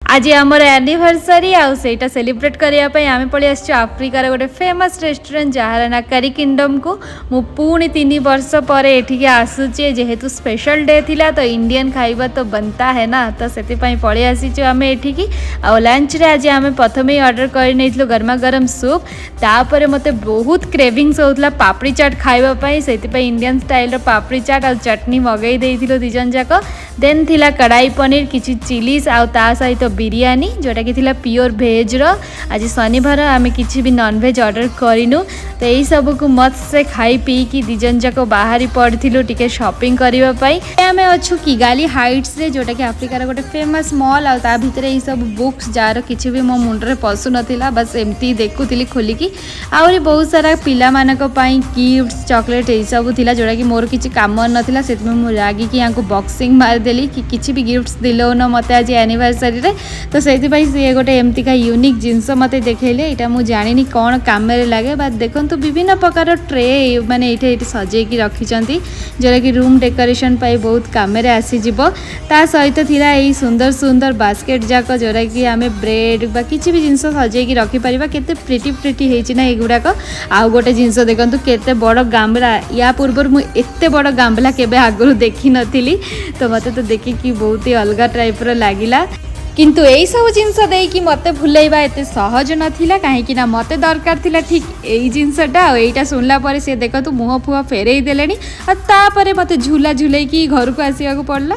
आज आमर anniversary आईटा celebrate करने आम पलि आस आफ्रिकार गोटे फेमस रेस्टोरेंट जहाँ ना करी किंगडम को मु पुणी 3 वर्ष पर एठिके आसूचे जेहेतु स्पेशल डे थिला तो इंडियन खाइबा तो बनता है ना तो से पलि आसीचु आम एठिकी आ लंच रे आज आम प्रथम ही ऑर्डर कर गरमा गरम सूप तापर मते बहुत क्रेविंग्स होता पापड़ी चाट खाइबापी से इंडियन स्टाइल पापड़ी चाट आ चटनी मगई देइथिलो दिजन जाक देन थिला कढ़ाई पनीर किछि चिलीज आ ता सहित बिरयानी जोटा कि थिला प्योर भेज रो आज शनिवार आम किसी भी नॉन वेज ऑर्डर करिनु तो यही सब को मत से खाई पी कि दिजन जाक बाहरी पड़थिलु टिके शॉपिंग करिबा पई आमे अछु किगाली हाइट्स रे जोटा कि अफ्रीकार गोटे फेमस मॉल आ ता भितर यही सब बुक्स जार किछि भी मो मुंड रे पसु नथिला बस एमती देखुतिली खोलिकी आउरी बहुत सारा पिला मानक पई गिफ्ट्स चॉकलेट यही सब थिला जोटा कि मोर किछि काम नथिला सेतमे मो रागी कि याको बॉक्सिंग मार देली कि किछि भी गिफ्ट्स दिलो न मते आज एनिवर्सरी रे तो से सी गोटे एमती का यूनिक जिनस मत देखले यहाँ मुझे जानी कौन कम लगे बट देखो विभिन्न प्रकार ट्रे माने ये सजेकी रखिंट जोटा कि रूम डेकोरेशन पाई बहुत कम आसीज ता सहित थिला यही सुंदर सुंदर बास्केट जाक जोटा कि आम ब्रेड बा किसी भी जिनस सजेकी रखिपर केते प्रिटी प्रिटी होना युड़ाक आउ गोटे जिनस देखो केते बड़ गामला या पूर्व मुझे बड़ गामला केबे आगुरी देखी नथिली तो मत तो देखिकी बहुत ही अलग टाइप लगिला किंतु यही सब जिनस देकी मते भूलैबा एते सहज नथिला काहेकि ना मते दरकार थिला ठीक एई जिनसटा आ एईटा सुनला परे से देखतु मुह फुह फेरेई देलेनी आ तापरे मते झूला झूलेकी घर को आसीया को पड़ला।